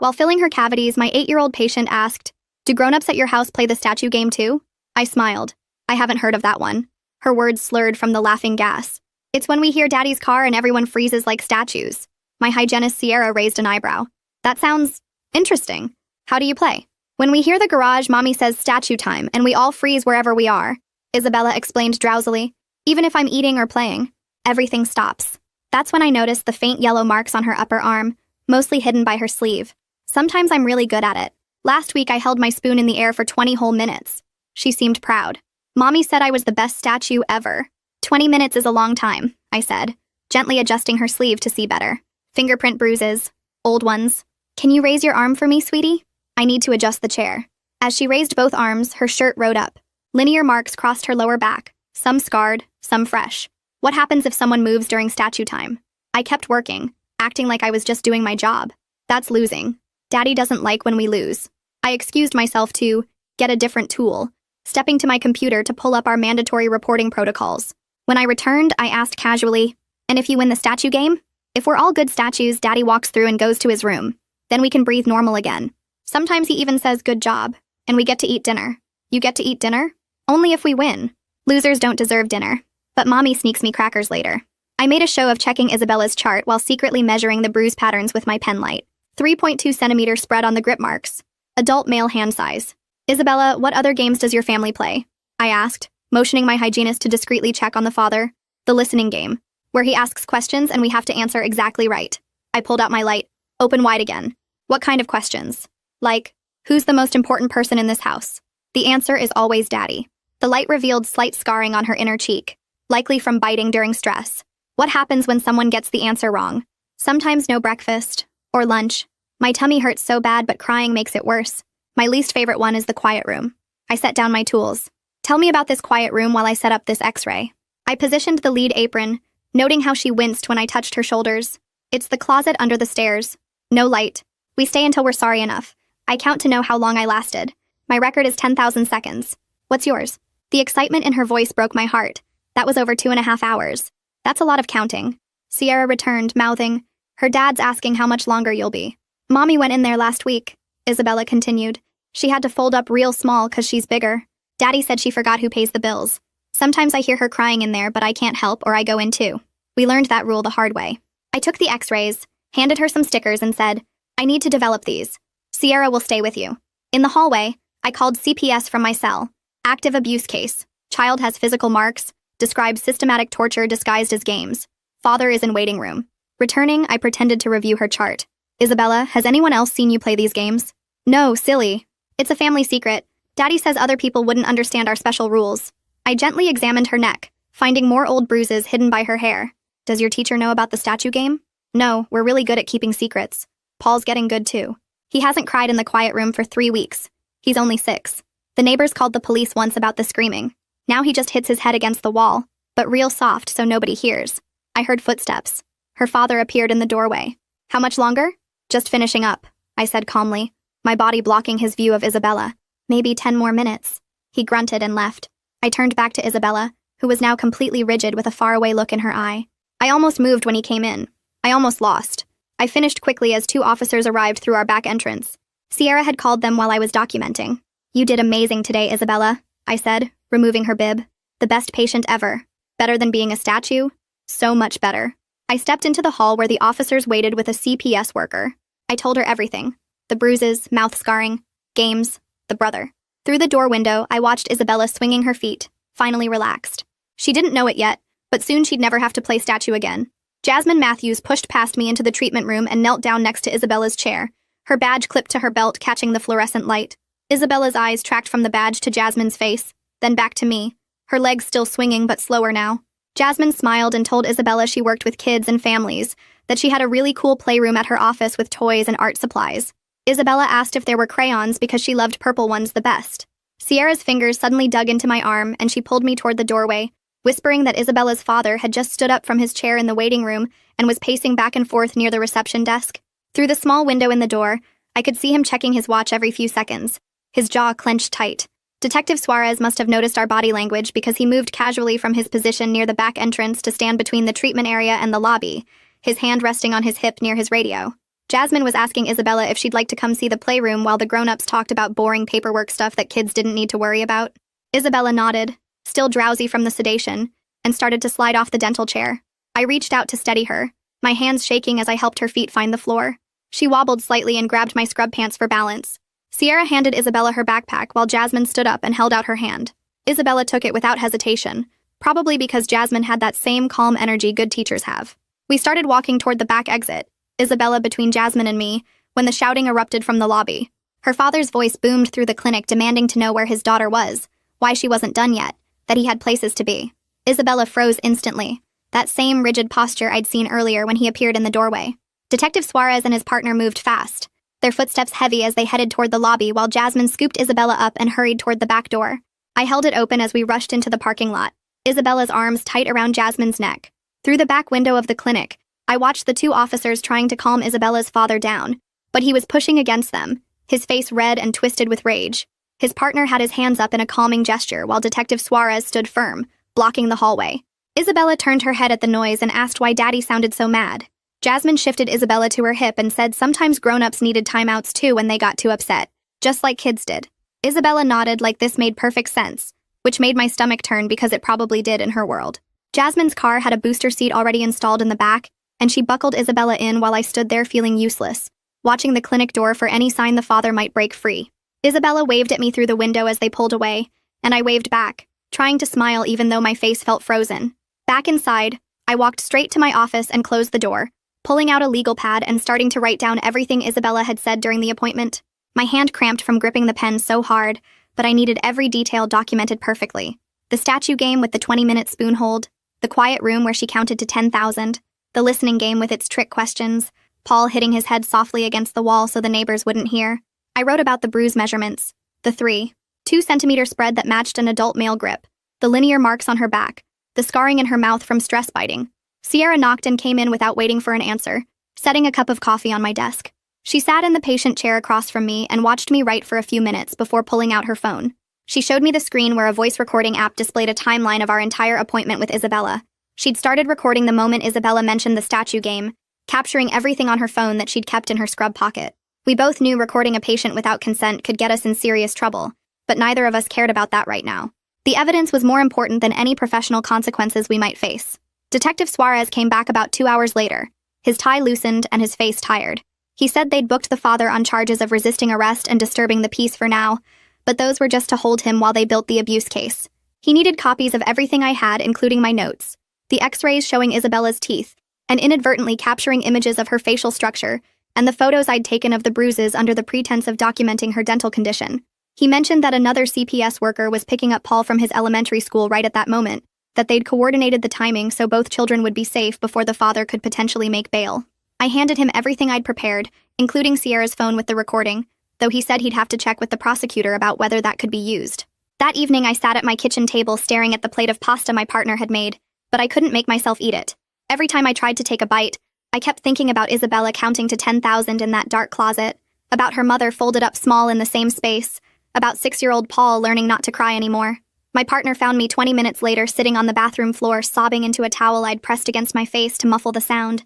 While filling her cavities, my 8-year-old patient asked, "Do grown-ups at your house play the statue game too?" I smiled. I haven't heard of that one. Her words slurred from the laughing gas. It's when we hear Daddy's car and everyone freezes like statues. My hygienist Sierra raised an eyebrow. That sounds interesting. How do you play? When we hear the garage, Mommy says statue time, and we all freeze wherever we are, Isabella explained drowsily. Even if I'm eating or playing, everything stops. That's when I noticed the faint yellow marks on her upper arm, mostly hidden by her sleeve. Sometimes I'm really good at it. Last week I held my spoon in the air for 20 whole minutes. She seemed proud. Mommy said I was the best statue ever. 20 minutes is a long time, I said, gently adjusting her sleeve to see better. Fingerprint bruises. Old ones. Can you raise your arm for me, sweetie? I need to adjust the chair. As she raised both arms, her shirt rode up. Linear marks crossed her lower back, some scarred, some fresh. What happens if someone moves during statue time? I kept working, acting like I was just doing my job. That's losing. Daddy doesn't like when we lose. I excused myself to get a different tool, stepping to my computer to pull up our mandatory reporting protocols. When I returned, I asked casually, "And if you win the statue game?" If we're all good statues, Daddy walks through and goes to his room. Then we can breathe normal again. Sometimes he even says good job, and we get to eat dinner. You get to eat dinner? Only if we win. Losers don't deserve dinner. But Mommy sneaks me crackers later. I made a show of checking Isabella's chart while secretly measuring the bruise patterns with my pen light. 3.2 centimeters spread on the grip marks. Adult male hand size. Isabella, what other games does your family play? I asked, motioning my hygienist to discreetly check on the father. The listening game, where he asks questions and we have to answer exactly right. I pulled out my light, open wide again. What kind of questions? Like, who's the most important person in this house? The answer is always Daddy. The light revealed slight scarring on her inner cheek, likely from biting during stress. What happens when someone gets the answer wrong? Sometimes no breakfast, or lunch. My tummy hurts so bad, but crying makes it worse. My least favorite one is the quiet room. I set down my tools. Tell me about this quiet room while I set up this x-ray. I positioned the lead apron, noting how she winced when I touched her shoulders. It's the closet under the stairs. No light. We stay until we're sorry enough. I count to know how long I lasted. My record is 10,000 seconds. What's yours? The excitement in her voice broke my heart. That was over 2.5 hours. That's a lot of counting. Sierra returned, mouthing, "Her dad's asking how much longer you'll be." Mommy went in there last week, Isabella continued. She had to fold up real small 'cause she's bigger. Daddy said she forgot who pays the bills. Sometimes I hear her crying in there, but I can't help or I go in too. We learned that rule the hard way. I took the x-rays, handed her some stickers and said, "I need to develop these. Sierra will stay with you." In the hallway, I called CPS from my cell. Active abuse case. Child has physical marks. Describes systematic torture disguised as games. Father is in waiting room. Returning, I pretended to review her chart. "Isabella, has anyone else seen you play these games?" "No, silly. It's a family secret. Daddy says other people wouldn't understand our special rules." I gently examined her neck, finding more old bruises hidden by her hair. "Does your teacher know about the statue game?" "No, we're really good at keeping secrets. Paul's getting good too. He hasn't cried in the quiet room for 3 weeks. He's only 6. The neighbors called the police once about the screaming. Now he just hits his head against the wall, but real soft so nobody hears." I heard footsteps. Her father appeared in the doorway. "How much longer?" "Just finishing up," I said calmly, my body blocking his view of Isabella. "Maybe 10 more minutes." He grunted and left. I turned back to Isabella, who was now completely rigid with a faraway look in her eye. I almost moved when he came in. I almost lost. I finished quickly as 2 officers arrived through our back entrance. Sierra had called them while I was documenting. "You did amazing today, Isabella," I said, removing her bib. "The best patient ever. Better than being a statue? So much better." I stepped into the hall where the officers waited with a CPS worker. I told her everything. The bruises, mouth scarring, games, the brother. Through the door window, I watched Isabella swinging her feet, finally relaxed. She didn't know it yet, but soon she'd never have to play statue again. Jasmine Matthews pushed past me into the treatment room and knelt down next to Isabella's chair, her badge clipped to her belt catching the fluorescent light. Isabella's eyes tracked from the badge to Jasmine's face, then back to me, her legs still swinging but slower now. Jasmine smiled and told Isabella she worked with kids and families, that she had a really cool playroom at her office with toys and art supplies. Isabella asked if there were crayons because she loved purple ones the best. Sierra's fingers suddenly dug into my arm and she pulled me toward the doorway, whispering that Isabella's father had just stood up from his chair in the waiting room and was pacing back and forth near the reception desk. Through the small window in the door, I could see him checking his watch every few seconds, his jaw clenched tight. Detective Suarez must have noticed our body language because he moved casually from his position near the back entrance to stand between the treatment area and the lobby, his hand resting on his hip near his radio. Jasmine was asking Isabella if she'd like to come see the playroom while the grown-ups talked about boring paperwork stuff that kids didn't need to worry about. Isabella nodded, still drowsy from the sedation, and started to slide off the dental chair. I reached out to steady her, my hands shaking as I helped her feet find the floor. She wobbled slightly and grabbed my scrub pants for balance. Sierra handed Isabella her backpack while Jasmine stood up and held out her hand. Isabella took it without hesitation, probably because Jasmine had that same calm energy good teachers have. We started walking toward the back exit, Isabella between Jasmine and me, when the shouting erupted from the lobby. Her father's voice boomed through the clinic demanding to know where his daughter was, why she wasn't done yet, that he had places to be. Isabella froze instantly, that same rigid posture I'd seen earlier when he appeared in the doorway. Detective Suarez and his partner moved fast, their footsteps heavy as they headed toward the lobby while Jasmine scooped Isabella up and hurried toward the back door. I held it open as we rushed into the parking lot, Isabella's arms tight around Jasmine's neck. Through the back window of the clinic, I watched the two officers trying to calm Isabella's father down, but he was pushing against them, his face red and twisted with rage. His partner had his hands up in a calming gesture while Detective Suarez stood firm, blocking the hallway. Isabella turned her head at the noise and asked why Daddy sounded so mad. Jasmine shifted Isabella to her hip and said sometimes grown-ups needed timeouts too when they got too upset, just like kids did. Isabella nodded like this made perfect sense, which made my stomach turn because it probably did in her world. Jasmine's car had a booster seat already installed in the back, and she buckled Isabella in while I stood there feeling useless, watching the clinic door for any sign the father might break free. Isabella waved at me through the window as they pulled away, and I waved back, trying to smile even though my face felt frozen. Back inside, I walked straight to my office and closed the door, pulling out a legal pad and starting to write down everything Isabella had said during the appointment. My hand cramped from gripping the pen so hard, but I needed every detail documented perfectly. The statue game with the 20-minute spoon hold, the quiet room where she counted to 10,000, the listening game with its trick questions, Paul hitting his head softly against the wall so the neighbors wouldn't hear. I wrote about the bruise measurements, the 2-centimeter spread that matched an adult male grip, the linear marks on her back, the scarring in her mouth from stress biting. Sierra knocked and came in without waiting for an answer, setting a cup of coffee on my desk. She sat in the patient chair across from me and watched me write for a few minutes before pulling out her phone. She showed me the screen where a voice recording app displayed a timeline of our entire appointment with Isabella. She'd started recording the moment Isabella mentioned the statue game, capturing everything on her phone that she'd kept in her scrub pocket. We both knew recording a patient without consent could get us in serious trouble, but neither of us cared about that right now. The evidence was more important than any professional consequences we might face. Detective Suarez came back about 2 hours later, his tie loosened and his face tired. He said they'd booked the father on charges of resisting arrest and disturbing the peace for now, but those were just to hold him while they built the abuse case. He needed copies of everything I had, including my notes, the x-rays showing Isabella's teeth, and inadvertently capturing images of her facial structure, and the photos I'd taken of the bruises under the pretense of documenting her dental condition. He mentioned that another CPS worker was picking up Paul from his elementary school right at that moment, that they'd coordinated the timing so both children would be safe before the father could potentially make bail. I handed him everything I'd prepared, including Sierra's phone with the recording, though he said he'd have to check with the prosecutor about whether that could be used. That evening I sat at my kitchen table staring at the plate of pasta my partner had made, but I couldn't make myself eat it. Every time I tried to take a bite, I kept thinking about Isabella counting to 10,000 in that dark closet, about her mother folded up small in the same space, about 6-year-old Paul learning not to cry anymore. My partner found me 20 minutes later sitting on the bathroom floor sobbing into a towel I'd pressed against my face to muffle the sound.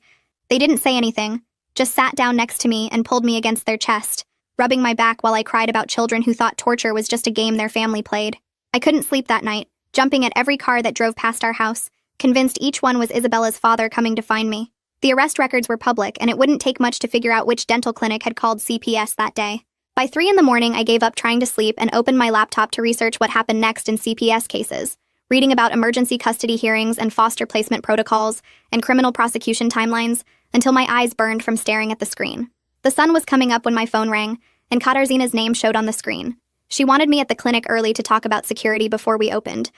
They didn't say anything, just sat down next to me and pulled me against their chest, rubbing my back while I cried about children who thought torture was just a game their family played. I couldn't sleep that night, jumping at every car that drove past our house, convinced each one was Isabella's father coming to find me. The arrest records were public, and it wouldn't take much to figure out which dental clinic had called CPS that day. By 3 in the morning, I gave up trying to sleep and opened my laptop to research what happened next in CPS cases, reading about emergency custody hearings and foster placement protocols and criminal prosecution timelines, until my eyes burned from staring at the screen. The sun was coming up when my phone rang, and Katarzina's name showed on the screen. She wanted me at the clinic early to talk about security before we opened.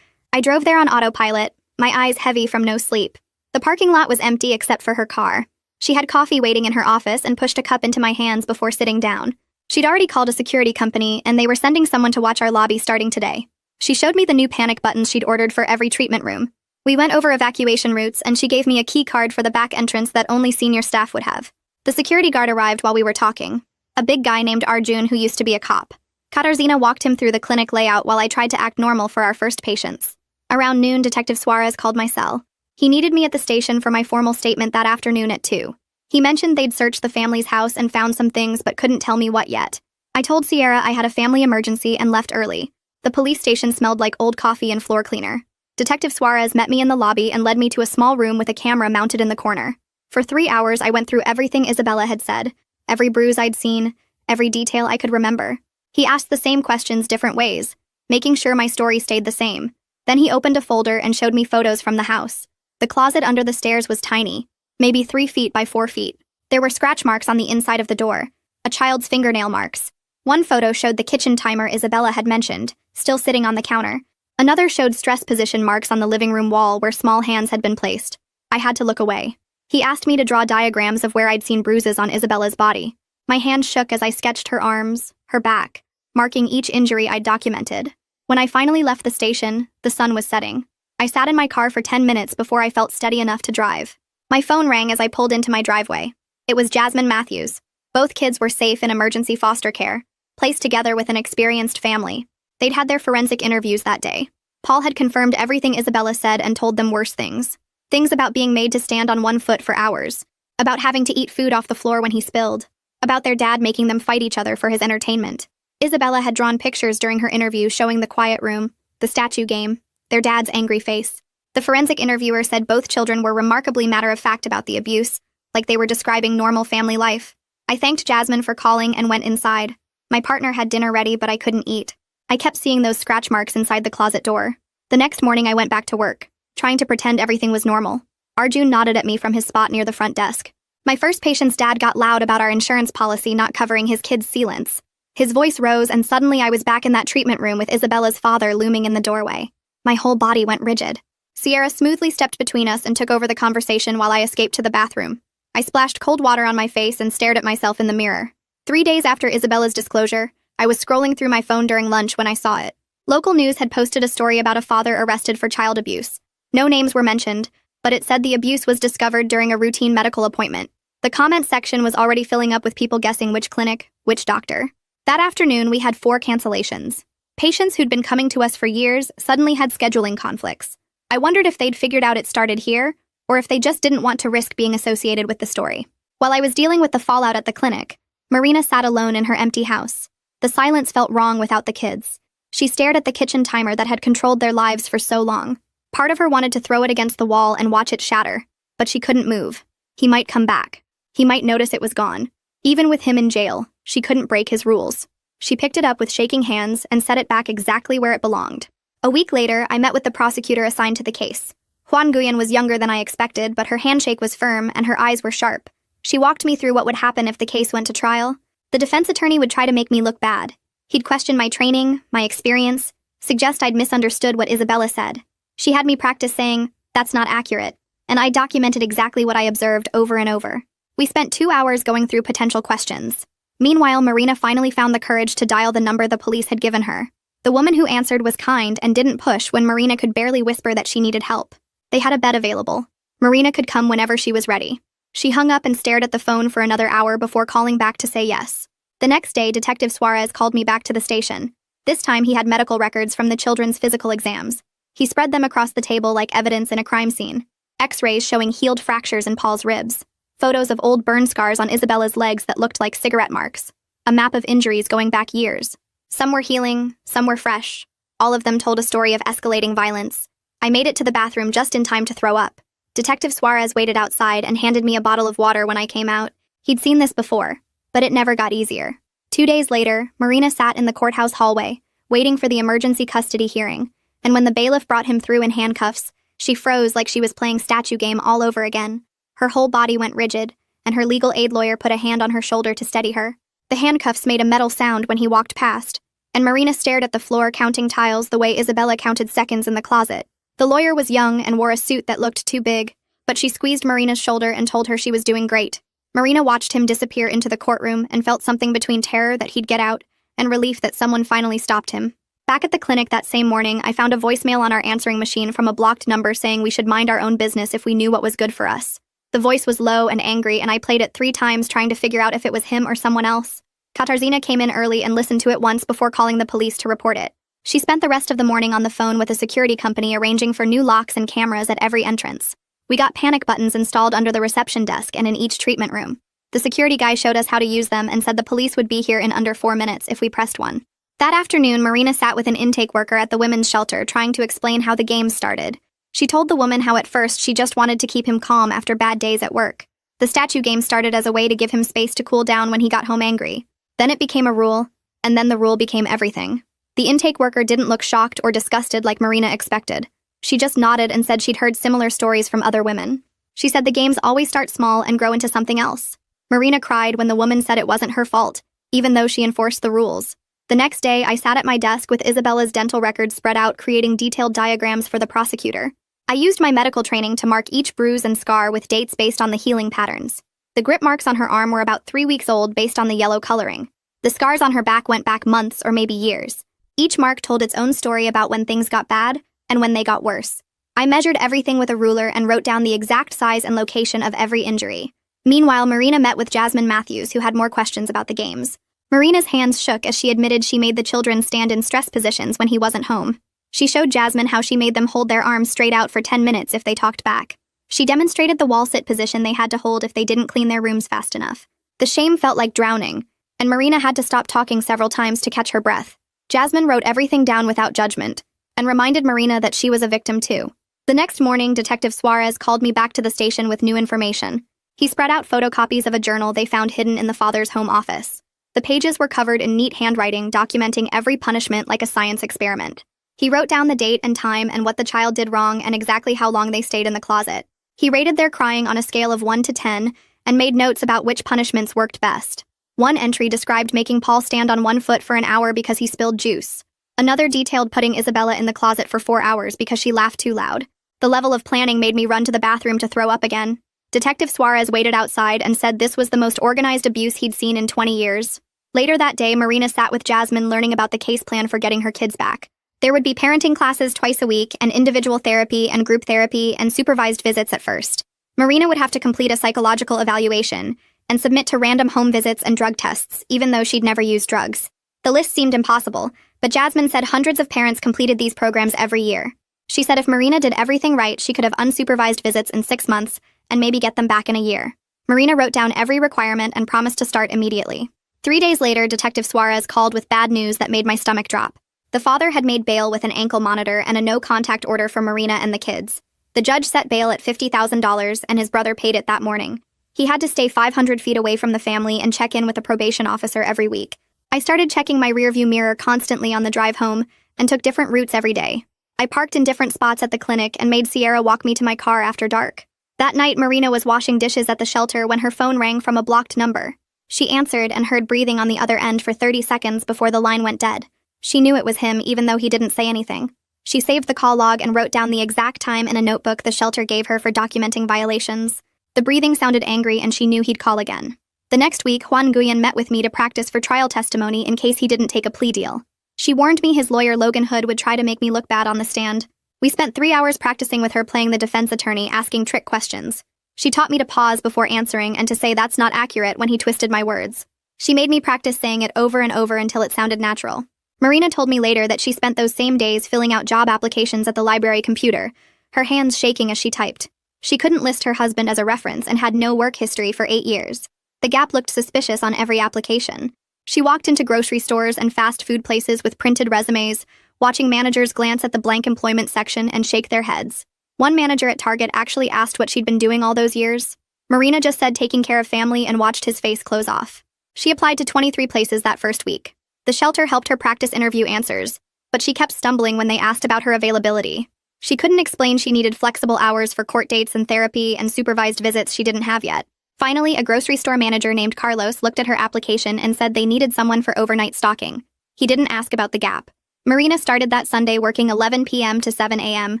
I drove there on autopilot, my eyes heavy from no sleep. The parking lot was empty except for her car. She had coffee waiting in her office and pushed a cup into my hands before sitting down. She'd already called a security company, and they were sending someone to watch our lobby starting today. She showed me the new panic buttons she'd ordered for every treatment room. We went over evacuation routes, and she gave me a key card for the back entrance that only senior staff would have. The security guard arrived while we were talking, a big guy named Arjun who used to be a cop. Katarzina walked him through the clinic layout while I tried to act normal for our first patients. Around noon, Detective Suarez called my cell. He needed me at the station for my formal statement that afternoon at 2. He mentioned they'd searched the family's house and found some things but couldn't tell me what yet. I told Sierra I had a family emergency and left early. The police station smelled like old coffee and floor cleaner. Detective Suarez met me in the lobby and led me to a small room with a camera mounted in the corner. For 3 hours, I went through everything Isabella had said, every bruise I'd seen, every detail I could remember. He asked the same questions different ways, making sure my story stayed the same. Then he opened a folder and showed me photos from the house. The closet under the stairs was tiny, maybe 3 feet by 4 feet. There were scratch marks on the inside of the door, a child's fingernail marks. One photo showed the kitchen timer Isabella had mentioned, still sitting on the counter. Another showed stress position marks on the living room wall where small hands had been placed. I had to look away. He asked me to draw diagrams of where I'd seen bruises on Isabella's body. My hand shook as I sketched her arms, her back, marking each injury I'd documented. When I finally left the station, the sun was setting. I sat in my car for 10 minutes before I felt steady enough to drive. My phone rang as I pulled into my driveway. It was Jasmine Matthews. Both kids were safe in emergency foster care, placed together with an experienced family. They'd had their forensic interviews that day. Paul had confirmed everything Isabella said and told them worse things. Things about being made to stand on one foot for hours, about having to eat food off the floor when he spilled, about their dad making them fight each other for his entertainment. Isabella had drawn pictures during her interview showing the quiet room, the statue game, their dad's angry face. The forensic interviewer said both children were remarkably matter-of-fact about the abuse, like they were describing normal family life. I thanked Jasmine for calling and went inside. My partner had dinner ready, but I couldn't eat. I kept seeing those scratch marks inside the closet door. The next morning I went back to work, trying to pretend everything was normal. Arjun nodded at me from his spot near the front desk. My first patient's dad got loud about our insurance policy not covering his kids' sealants. His voice rose, and suddenly I was back in that treatment room with Isabella's father looming in the doorway. My whole body went rigid. Sierra smoothly stepped between us and took over the conversation while I escaped to the bathroom. I splashed cold water on my face and stared at myself in the mirror. 3 days after Isabella's disclosure, I was scrolling through my phone during lunch when I saw it. Local news had posted a story about a father arrested for child abuse. No names were mentioned, but it said the abuse was discovered during a routine medical appointment. The comment section was already filling up with people guessing which clinic, which doctor. That afternoon, we had 4 cancellations. Patients who'd been coming to us for years suddenly had scheduling conflicts. I wondered if they'd figured out it started here, or if they just didn't want to risk being associated with the story. While I was dealing with the fallout at the clinic, Marina sat alone in her empty house. The silence felt wrong without the kids. She stared at the kitchen timer that had controlled their lives for so long. Part of her wanted to throw it against the wall and watch it shatter, but she couldn't move. He might come back. He might notice it was gone. Even with him in jail, she couldn't break his rules. She picked it up with shaking hands and set it back exactly where it belonged. A week later, I met with the prosecutor assigned to the case. Juan Guyan was younger than I expected, but her handshake was firm and her eyes were sharp. She walked me through what would happen if the case went to trial. The defense attorney would try to make me look bad. He'd question my training, my experience, suggest I'd misunderstood what Isabella said. She had me practice saying, "That's not accurate," and I documented exactly what I observed over and over. We spent 2 hours going through potential questions. Meanwhile, Marina finally found the courage to dial the number the police had given her. The woman who answered was kind and didn't push when Marina could barely whisper that she needed help. They had a bed available. Marina could come whenever she was ready. She hung up and stared at the phone for another hour before calling back to say yes. The next day, Detective Suarez called me back to the station. This time, he had medical records from the children's physical exams. He spread them across the table like evidence in a crime scene. X-rays showing healed fractures in Paul's ribs. Photos of old burn scars on Isabella's legs that looked like cigarette marks. A map of injuries going back years. Some were healing, some were fresh. All of them told a story of escalating violence. I made it to the bathroom just in time to throw up. Detective Suarez waited outside and handed me a bottle of water when I came out. He'd seen this before, but it never got easier. 2 days later, Marina sat in the courthouse hallway, waiting for the emergency custody hearing, and when the bailiff brought him through in handcuffs, she froze like she was playing statue game all over again. Her whole body went rigid, and her legal aid lawyer put a hand on her shoulder to steady her. The handcuffs made a metal sound when he walked past, and Marina stared at the floor counting tiles the way Isabella counted seconds in the closet. The lawyer was young and wore a suit that looked too big, but she squeezed Marina's shoulder and told her she was doing great. Marina watched him disappear into the courtroom and felt something between terror that he'd get out and relief that someone finally stopped him. Back at the clinic that same morning, I found a voicemail on our answering machine from a blocked number saying we should mind our own business if we knew what was good for us. The voice was low and angry, and I played it 3 times trying to figure out if it was him or someone else. Katarzyna came in early and listened to it once before calling the police to report it. She spent the rest of the morning on the phone with a security company arranging for new locks and cameras at every entrance. We got panic buttons installed under the reception desk and in each treatment room. The security guy showed us how to use them and said the police would be here in under 4 minutes if we pressed one. That afternoon, Marina sat with an intake worker at the women's shelter trying to explain how the games started. She told the woman how at first she just wanted to keep him calm after bad days at work. The statue game started as a way to give him space to cool down when he got home angry. Then it became a rule, and then the rule became everything. The intake worker didn't look shocked or disgusted like Marina expected. She just nodded and said she'd heard similar stories from other women. She said the games always start small and grow into something else. Marina cried when the woman said it wasn't her fault, even though she enforced the rules. The next day, I sat at my desk with Isabella's dental records spread out, creating detailed diagrams for the prosecutor. I used my medical training to mark each bruise and scar with dates based on the healing patterns. The grip marks on her arm were about 3 weeks old based on the yellow coloring. The scars on her back went back months or maybe years. Each mark told its own story about when things got bad and when they got worse. I measured everything with a ruler and wrote down the exact size and location of every injury. Meanwhile, Marina met with Jasmine Matthews, who had more questions about the games. Marina's hands shook as she admitted she made the children stand in stress positions when he wasn't home. She showed Jasmine how she made them hold their arms straight out for 10 minutes if they talked back. She demonstrated the wall sit position they had to hold if they didn't clean their rooms fast enough. The shame felt like drowning, and Marina had to stop talking several times to catch her breath. Jasmine wrote everything down without judgment, and reminded Marina that she was a victim too. The next morning, Detective Suarez called me back to the station with new information. He spread out photocopies of a journal they found hidden in the father's home office. The pages were covered in neat handwriting, documenting every punishment like a science experiment. He wrote down the date and time and what the child did wrong and exactly how long they stayed in the closet. He rated their crying on a scale of 1 to 10 and made notes about which punishments worked best. One entry described making Paul stand on 1 foot for an hour because he spilled juice. Another detailed putting Isabella in the closet for 4 hours because she laughed too loud. The level of planning made me run to the bathroom to throw up again. Detective Suarez waited outside and said this was the most organized abuse he'd seen in 20 years. Later that day, Marina sat with Jasmine learning about the case plan for getting her kids back. There would be parenting classes twice a week, and individual therapy and group therapy and supervised visits at first. Marina would have to complete a psychological evaluation and submit to random home visits and drug tests, even though she'd never used drugs. The list seemed impossible, but Jasmine said hundreds of parents completed these programs every year. She said if Marina did everything right, she could have unsupervised visits in 6 months and maybe get them back in a year. Marina wrote down every requirement and promised to start immediately. 3 days later, Detective Suarez called with bad news that made my stomach drop. The father had made bail with an ankle monitor and a no-contact order for Marina and the kids. The judge set bail at $50,000, and his brother paid it that morning. He had to stay 500 feet away from the family and check in with a probation officer every week. I started checking my rearview mirror constantly on the drive home and took different routes every day. I parked in different spots at the clinic and made Sierra walk me to my car after dark. That night, Marina was washing dishes at the shelter when her phone rang from a blocked number. She answered and heard breathing on the other end for 30 seconds before the line went dead. She knew it was him, even though he didn't say anything. She saved the call log and wrote down the exact time in a notebook the shelter gave her for documenting violations. The breathing sounded angry, and she knew he'd call again. The next week, Juan Guyan met with me to practice for trial testimony in case he didn't take a plea deal. She warned me his lawyer Logan Hood would try to make me look bad on the stand. We spent 3 hours practicing with her playing the defense attorney, asking trick questions. She taught me to pause before answering and to say that's not accurate when he twisted my words. She made me practice saying it over and over until it sounded natural. Marina told me later that she spent those same days filling out job applications at the library computer, her hands shaking as she typed. She couldn't list her husband as a reference and had no work history for 8 years. The gap looked suspicious on every application. She walked into grocery stores and fast food places with printed resumes, watching managers glance at the blank employment section and shake their heads. One manager at Target actually asked what she'd been doing all those years. Marina just said taking care of family and watched his face close off. She applied to 23 places that first week. The shelter helped her practice interview answers, but she kept stumbling when they asked about her availability. She couldn't explain she needed flexible hours for court dates and therapy and supervised visits she didn't have yet. Finally, a grocery store manager named Carlos looked at her application and said they needed someone for overnight stocking. He didn't ask about the gap. Marina started that Sunday working 11 p.m. to 7 a.m.,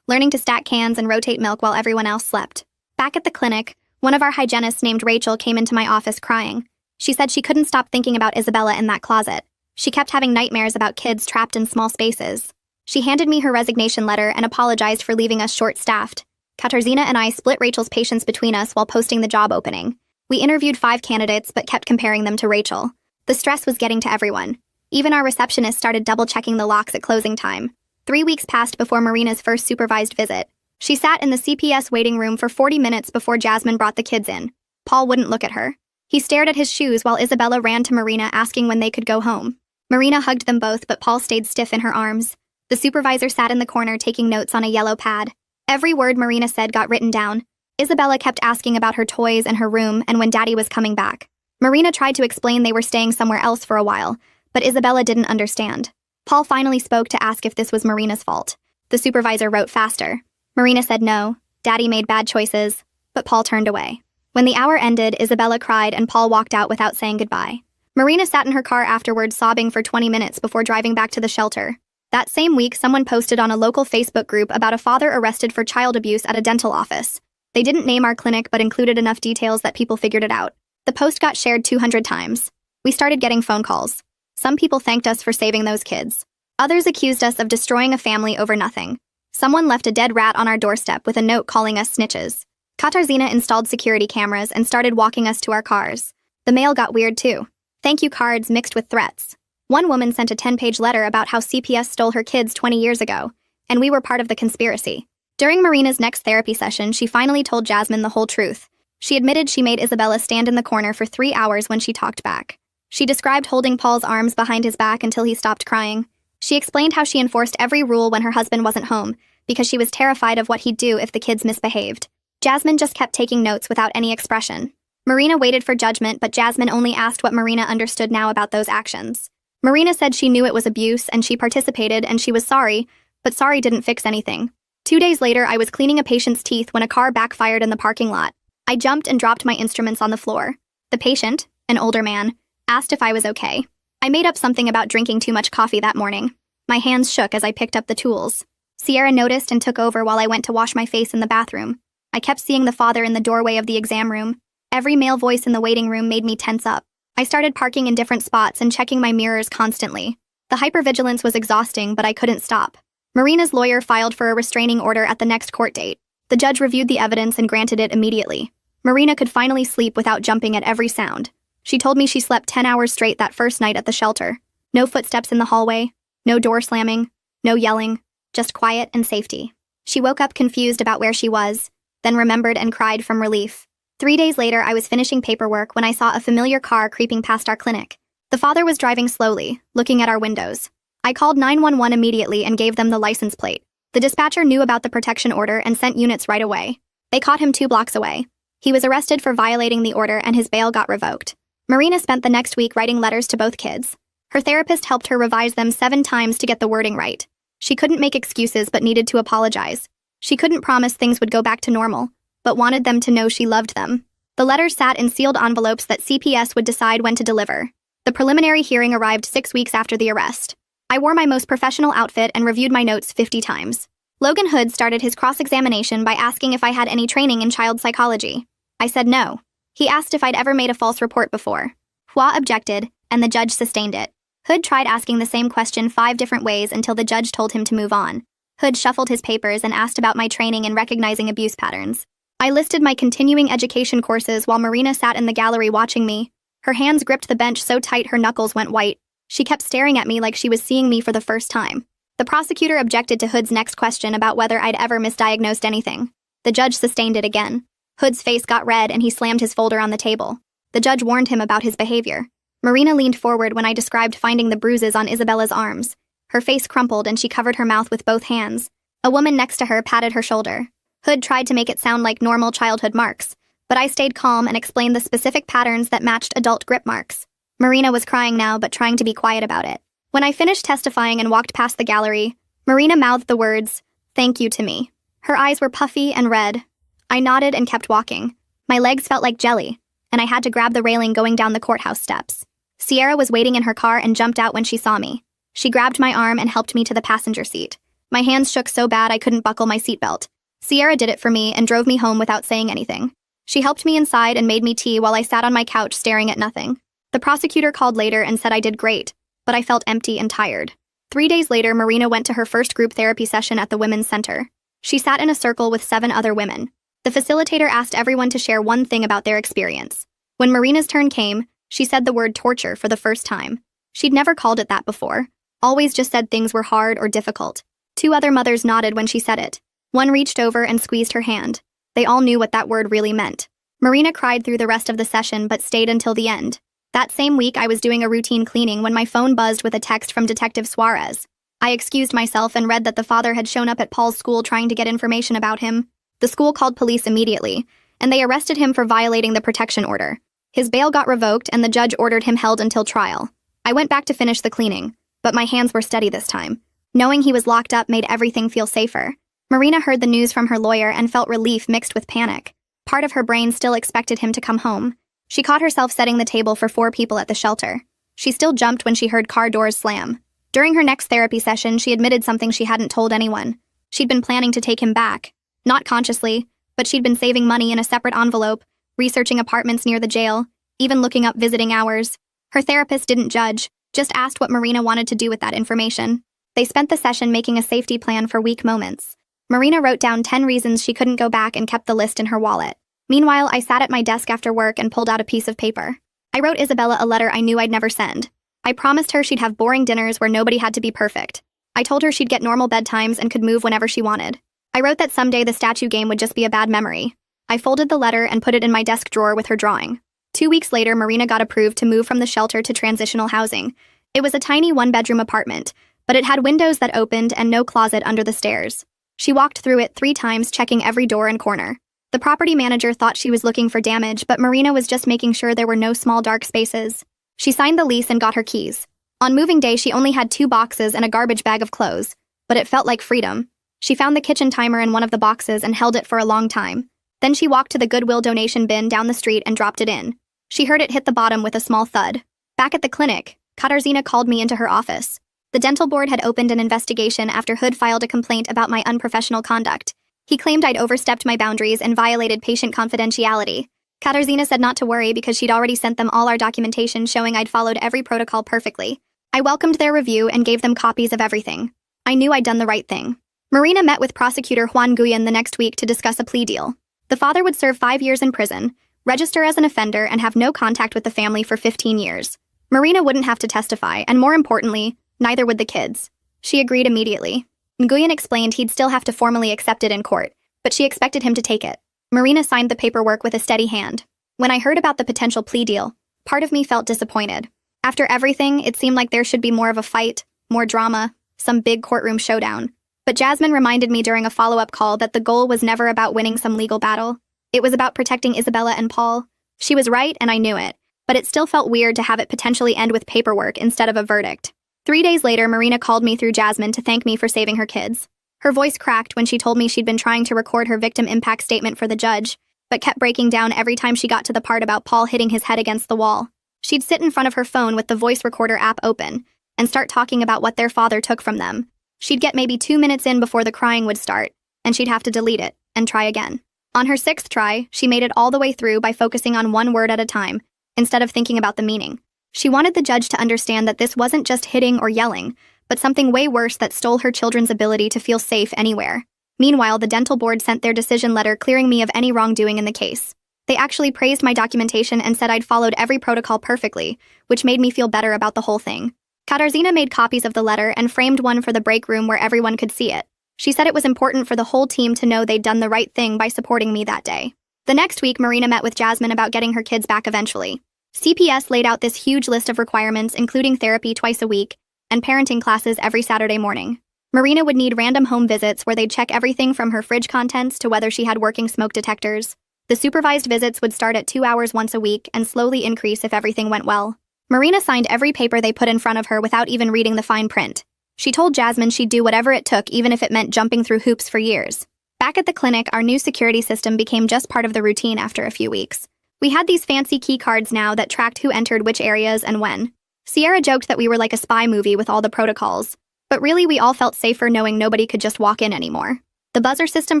learning to stack cans and rotate milk while everyone else slept. Back at the clinic, one of our hygienists named Rachel came into my office crying. She said she couldn't stop thinking about Isabella in that closet. She kept having nightmares about kids trapped in small spaces. She handed me her resignation letter and apologized for leaving us short-staffed. Katarzyna and I split Rachel's patients between us while posting the job opening. We interviewed 5 candidates but kept comparing them to Rachel. The stress was getting to everyone. Even our receptionist started double-checking the locks at closing time. 3 weeks passed before Marina's first supervised visit. She sat in the CPS waiting room for 40 minutes before Jasmine brought the kids in. Paul wouldn't look at her. He stared at his shoes while Isabella ran to Marina asking when they could go home. Marina hugged them both, but Paul stayed stiff in her arms. The supervisor sat in the corner taking notes on a yellow pad. Every word Marina said got written down. Isabella kept asking about her toys and her room and when Daddy was coming back. Marina tried to explain they were staying somewhere else for a while, but Isabella didn't understand. Paul finally spoke to ask if this was Marina's fault. The supervisor wrote faster. Marina said no, Daddy made bad choices, but Paul turned away. When the hour ended, Isabella cried and Paul walked out without saying goodbye. Marina sat in her car afterwards sobbing for 20 minutes before driving back to the shelter. That same week, someone posted on a local Facebook group about a father arrested for child abuse at a dental office. They didn't name our clinic but included enough details that people figured it out. The post got shared 200 times. We started getting phone calls. Some people thanked us for saving those kids. Others accused us of destroying a family over nothing. Someone left a dead rat on our doorstep with a note calling us snitches. Katarzyna installed security cameras and started walking us to our cars. The mail got weird too. Thank you cards mixed with threats. One woman sent a 10-page letter about how CPS stole her kids 20 years ago, and we were part of the conspiracy. During Marina's next therapy session, she finally told Jasmine the whole truth. She admitted she made Isabella stand in the corner for 3 hours when she talked back. She described holding Paul's arms behind his back until he stopped crying. She explained how she enforced every rule when her husband wasn't home, because she was terrified of what he'd do if the kids misbehaved. Jasmine just kept taking notes without any expression. Marina waited for judgment, but Jasmine only asked what Marina understood now about those actions. Marina said she knew it was abuse and she participated and she was sorry, but sorry didn't fix anything. 2 days later, I was cleaning a patient's teeth when a car backfired in the parking lot. I jumped and dropped my instruments on the floor. The patient, an older man, asked if I was okay. I made up something about drinking too much coffee that morning. My hands shook as I picked up the tools. Sierra noticed and took over while I went to wash my face in the bathroom. I kept seeing the father in the doorway of the exam room. Every male voice in the waiting room made me tense up. I started parking in different spots and checking my mirrors constantly. The hypervigilance was exhausting, but I couldn't stop. Marina's lawyer filed for a restraining order at the next court date. The judge reviewed the evidence and granted it immediately. Marina could finally sleep without jumping at every sound. She told me she slept 10 hours straight that first night at the shelter. No footsteps in the hallway, no door slamming, no yelling, just quiet and safety. She woke up confused about where she was, then remembered and cried from relief. 3 days later, I was finishing paperwork when I saw a familiar car creeping past our clinic. The father was driving slowly, looking at our windows. I called 911 immediately and gave them the license plate. The dispatcher knew about the protection order and sent units right away. They caught him 2 blocks away. He was arrested for violating the order and his bail got revoked. Marina spent the next week writing letters to both kids. Her therapist helped her revise them 7 times to get the wording right. She couldn't make excuses but needed to apologize. She couldn't promise things would go back to normal, but wanted them to know she loved them. The letters sat in sealed envelopes that CPS would decide when to deliver. The preliminary hearing arrived 6 weeks after the arrest. I wore my most professional outfit and reviewed my notes 50 times. Logan Hood started his cross-examination by asking if I had any training in child psychology. I said no. He asked if I'd ever made a false report before. Hua objected, and the judge sustained it. Hood tried asking the same question 5 different ways until the judge told him to move on. Hood shuffled his papers and asked about my training in recognizing abuse patterns. I listed my continuing education courses while Marina sat in the gallery watching me. Her hands gripped the bench so tight her knuckles went white. She kept staring at me like she was seeing me for the first time. The prosecutor objected to Hood's next question about whether I'd ever misdiagnosed anything. The judge sustained it again. Hood's face got red and he slammed his folder on the table. The judge warned him about his behavior. Marina leaned forward when I described finding the bruises on Isabella's arms. Her face crumpled and she covered her mouth with both hands. A woman next to her patted her shoulder. Hood tried to make it sound like normal childhood marks, but I stayed calm and explained the specific patterns that matched adult grip marks. Marina was crying now but trying to be quiet about it. When I finished testifying and walked past the gallery, Marina mouthed the words, "Thank you" to me. Her eyes were puffy and red. I nodded and kept walking. My legs felt like jelly, and I had to grab the railing going down the courthouse steps. Sierra was waiting in her car and jumped out when she saw me. She grabbed my arm and helped me to the passenger seat. My hands shook so bad I couldn't buckle my seatbelt. Sierra did it for me and drove me home without saying anything. She helped me inside and made me tea while I sat on my couch staring at nothing. The prosecutor called later and said I did great, but I felt empty and tired. 3 days later, Marina went to her first group therapy session at the Women's Center. She sat in a circle with 7 other women. The facilitator asked everyone to share one thing about their experience. When Marina's turn came, she said the word torture for the first time. She'd never called it that before, always just said things were hard or difficult. 2 other mothers nodded when she said it. One reached over and squeezed her hand. They all knew what that word really meant. Marina cried through the rest of the session but stayed until the end. That same week, I was doing a routine cleaning when my phone buzzed with a text from Detective Suarez. I excused myself and read that the father had shown up at Paul's school trying to get information about him. The school called police immediately, and they arrested him for violating the protection order. His bail got revoked and the judge ordered him held until trial. I went back to finish the cleaning, but my hands were steady this time. Knowing he was locked up made everything feel safer. Marina heard the news from her lawyer and felt relief mixed with panic. Part of her brain still expected him to come home. She caught herself setting the table for 4 people at the shelter. She still jumped when she heard car doors slam. During her next therapy session, she admitted something she hadn't told anyone. She'd been planning to take him back. Not consciously, but she'd been saving money in a separate envelope, researching apartments near the jail, even looking up visiting hours. Her therapist didn't judge, just asked what Marina wanted to do with that information. They spent the session making a safety plan for weak moments. Marina wrote down 10 reasons she couldn't go back and kept the list in her wallet. Meanwhile, I sat at my desk after work and pulled out a piece of paper. I wrote Isabella a letter I knew I'd never send. I promised her she'd have boring dinners where nobody had to be perfect. I told her she'd get normal bedtimes and could move whenever she wanted. I wrote that someday the statue game would just be a bad memory. I folded the letter and put it in my desk drawer with her drawing. 2 weeks later, Marina got approved to move from the shelter to transitional housing. It was a tiny 1-bedroom apartment, but it had windows that opened and no closet under the stairs. She walked through it 3 times, checking every door and corner. The property manager thought she was looking for damage, but Marina was just making sure there were no small dark spaces. She signed the lease and got her keys. On moving day, she only had 2 boxes and a garbage bag of clothes, but it felt like freedom. She found the kitchen timer in one of the boxes and held it for a long time. Then she walked to the Goodwill donation bin down the street and dropped it in. She heard it hit the bottom with a small thud. Back at the clinic, Katarzyna called me into her office. The dental board had opened an investigation after Hood filed a complaint about my unprofessional conduct. He claimed I'd overstepped my boundaries and violated patient confidentiality. Katarzyna said not to worry because she'd already sent them all our documentation showing I'd followed every protocol perfectly. I welcomed their review and gave them copies of everything. I knew I'd done the right thing. Marina met with prosecutor Juan Guyon the next week to discuss a plea deal. The father would serve 5 years in prison, register as an offender, and have no contact with the family for 15 years. Marina wouldn't have to testify, and more importantly, neither would the kids. She agreed immediately. Nguyen explained he'd still have to formally accept it in court, but she expected him to take it. Marina signed the paperwork with a steady hand. When I heard about the potential plea deal, part of me felt disappointed. After everything, it seemed like there should be more of a fight, more drama, some big courtroom showdown. But Jasmine reminded me during a follow-up call that the goal was never about winning some legal battle. It was about protecting Isabella and Paul. She was right, and I knew it, but it still felt weird to have it potentially end with paperwork instead of a verdict. 3 days later, Marina called me through Jasmine to thank me for saving her kids. Her voice cracked when she told me she'd been trying to record her victim impact statement for the judge, but kept breaking down every time she got to the part about Paul hitting his head against the wall. She'd sit in front of her phone with the voice recorder app open and start talking about what their father took from them. She'd get maybe 2 minutes in before the crying would start, and she'd have to delete it and try again. On her 6th try, she made it all the way through by focusing on one word at a time, instead of thinking about the meaning. She wanted the judge to understand that this wasn't just hitting or yelling, but something way worse that stole her children's ability to feel safe anywhere. Meanwhile, the dental board sent their decision letter clearing me of any wrongdoing in the case. They actually praised my documentation and said I'd followed every protocol perfectly, which made me feel better about the whole thing. Katarzyna made copies of the letter and framed one for the break room where everyone could see it. She said it was important for the whole team to know they'd done the right thing by supporting me that day. The next week, Marina met with Jasmine about getting her kids back eventually. CPS laid out this huge list of requirements, including therapy twice a week and parenting classes every Saturday morning. Marina would need random home visits where they'd check everything from her fridge contents to whether she had working smoke detectors. The supervised visits would start at 2 hours once a week and slowly increase if everything went well. Marina signed every paper they put in front of her without even reading the fine print. She told Jasmine she'd do whatever it took, even if it meant jumping through hoops for years. Back at the clinic, our new security system became just part of the routine after a few weeks. We had these fancy key cards now that tracked who entered which areas and when. Sierra joked that we were like a spy movie with all the protocols, but really we all felt safer knowing nobody could just walk in anymore. The buzzer system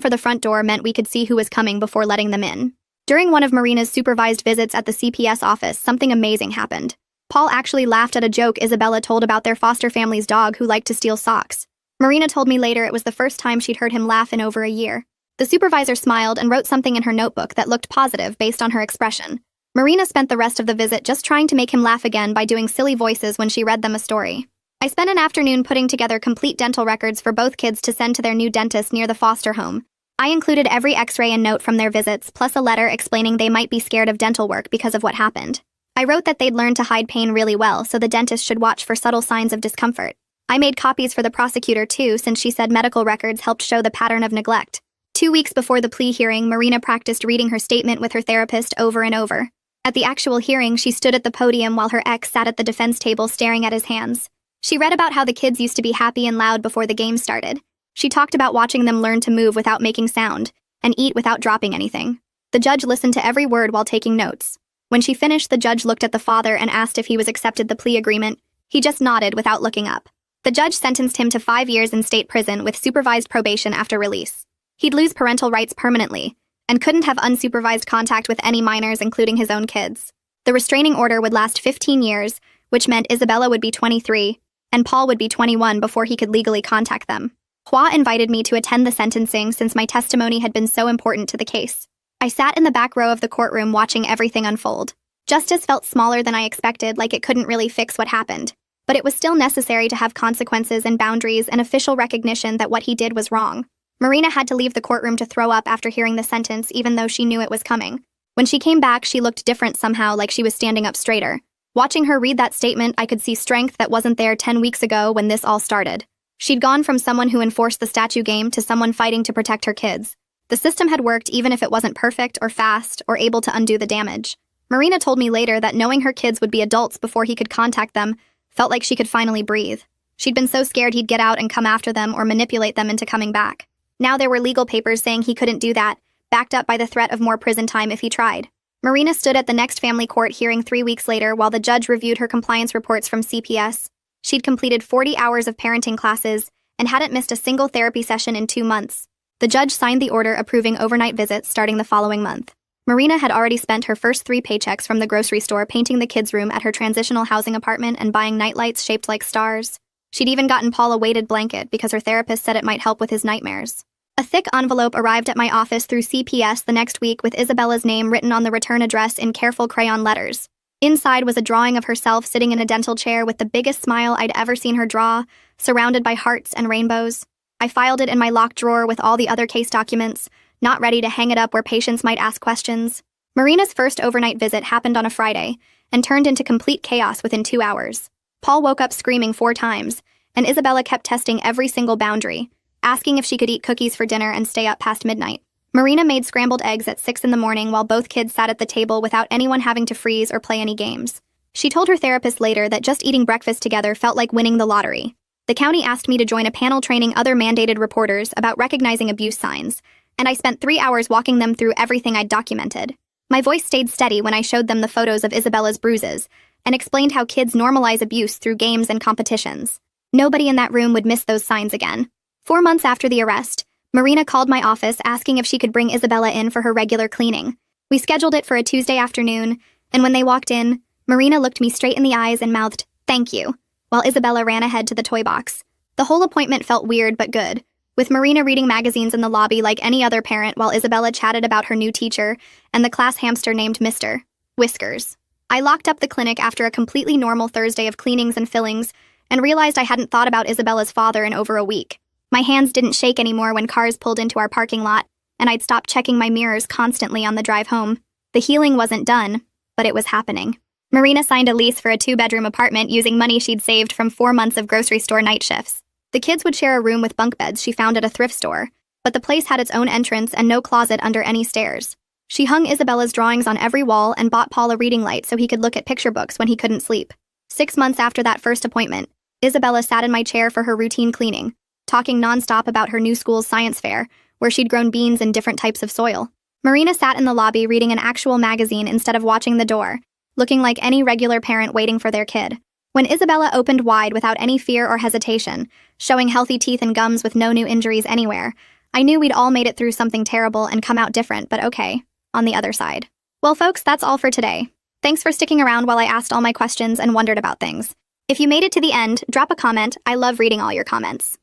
for the front door meant we could see who was coming before letting them in. During one of Marina's supervised visits at the CPS office, something amazing happened. Paul actually laughed at a joke Isabella told about their foster family's dog who liked to steal socks. Marina told me later it was the first time she'd heard him laugh in over a year. The supervisor smiled and wrote something in her notebook that looked positive based on her expression. Marina spent the rest of the visit just trying to make him laugh again by doing silly voices when she read them a story. I spent an afternoon putting together complete dental records for both kids to send to their new dentist near the foster home. I included every x-ray and note from their visits, plus a letter explaining they might be scared of dental work because of what happened. I wrote that they'd learned to hide pain really well, so the dentist should watch for subtle signs of discomfort. I made copies for the prosecutor too, since she said medical records helped show the pattern of neglect. 2 weeks before the plea hearing, Marina practiced reading her statement with her therapist over and over. At the actual hearing, she stood at the podium while her ex sat at the defense table staring at his hands. She read about how the kids used to be happy and loud before the game started. She talked about watching them learn to move without making sound and eat without dropping anything. The judge listened to every word while taking notes. When she finished, the judge looked at the father and asked if he was accepted the plea agreement. He just nodded without looking up. The judge sentenced him to 5 years in state prison with supervised probation after release. He'd lose parental rights permanently and couldn't have unsupervised contact with any minors, including his own kids. The restraining order would last 15 years, which meant Isabella would be 23 and Paul would be 21 before he could legally contact them. Hua invited me to attend the sentencing since my testimony had been so important to the case. I sat in the back row of the courtroom watching everything unfold. Justice felt smaller than I expected, like it couldn't really fix what happened. But it was still necessary to have consequences and boundaries and official recognition that what he did was wrong. Marina had to leave the courtroom to throw up after hearing the sentence, even though she knew it was coming. When she came back, she looked different somehow, like she was standing up straighter. Watching her read that statement, I could see strength that wasn't there 10 weeks ago when this all started. She'd gone from someone who enforced the statue game to someone fighting to protect her kids. The system had worked even if it wasn't perfect or fast or able to undo the damage. Marina told me later that knowing her kids would be adults before he could contact them felt like she could finally breathe. She'd been so scared he'd get out and come after them or manipulate them into coming back. Now there were legal papers saying he couldn't do that, backed up by the threat of more prison time if he tried. Marina stood at the next family court hearing 3 weeks later while the judge reviewed her compliance reports from CPS. She'd completed 40 hours of parenting classes and hadn't missed a single therapy session in 2 months. The judge signed the order approving overnight visits starting the following month. Marina had already spent her first 3 paychecks from the grocery store painting the kids' room at her transitional housing apartment and buying nightlights shaped like stars. She'd even gotten Paul a weighted blanket because her therapist said it might help with his nightmares. A thick envelope arrived at my office through CPS the next week with Isabella's name written on the return address in careful crayon letters. Inside was a drawing of herself sitting in a dental chair with the biggest smile I'd ever seen her draw, surrounded by hearts and rainbows. I filed it in my locked drawer with all the other case documents, not ready to hang it up where patients might ask questions. Marina's first overnight visit happened on a Friday and turned into complete chaos within 2 hours. Paul woke up screaming 4 times, and Isabella kept testing every single boundary, asking if she could eat cookies for dinner and stay up past midnight. Marina made scrambled eggs at 6 in the morning while both kids sat at the table without anyone having to freeze or play any games. She told her therapist later that just eating breakfast together felt like winning the lottery. The county asked me to join a panel training other mandated reporters about recognizing abuse signs, and I spent 3 hours walking them through everything I'd documented. My voice stayed steady when I showed them the photos of Isabella's bruises and explained how kids normalize abuse through games and competitions. Nobody in that room would miss those signs again. 4 months after the arrest, Marina called my office asking if she could bring Isabella in for her regular cleaning. We scheduled it for a Tuesday afternoon, and when they walked in, Marina looked me straight in the eyes and mouthed, "Thank you," while Isabella ran ahead to the toy box. The whole appointment felt weird but good, with Marina reading magazines in the lobby like any other parent while Isabella chatted about her new teacher and the class hamster named Mr. Whiskers. I locked up the clinic after a completely normal Thursday of cleanings and fillings and realized I hadn't thought about Isabella's father in over a week. My hands didn't shake anymore when cars pulled into our parking lot, and I'd stopped checking my mirrors constantly on the drive home. The healing wasn't done, but it was happening. Marina signed a lease for a 2-bedroom apartment using money she'd saved from 4 months of grocery store night shifts. The kids would share a room with bunk beds she found at a thrift store, but the place had its own entrance and no closet under any stairs. She hung Isabella's drawings on every wall and bought Paul a reading light so he could look at picture books when he couldn't sleep. 6 months after that first appointment, Isabella sat in my chair for her routine cleaning, talking nonstop about her new school's science fair, where she'd grown beans in different types of soil. Marina sat in the lobby reading an actual magazine instead of watching the door, looking like any regular parent waiting for their kid. When Isabella opened wide without any fear or hesitation, showing healthy teeth and gums with no new injuries anywhere, I knew we'd all made it through something terrible and come out different, but okay, on the other side. Well, folks, that's all for today. Thanks for sticking around while I asked all my questions and wondered about things. If you made it to the end, drop a comment. I love reading all your comments.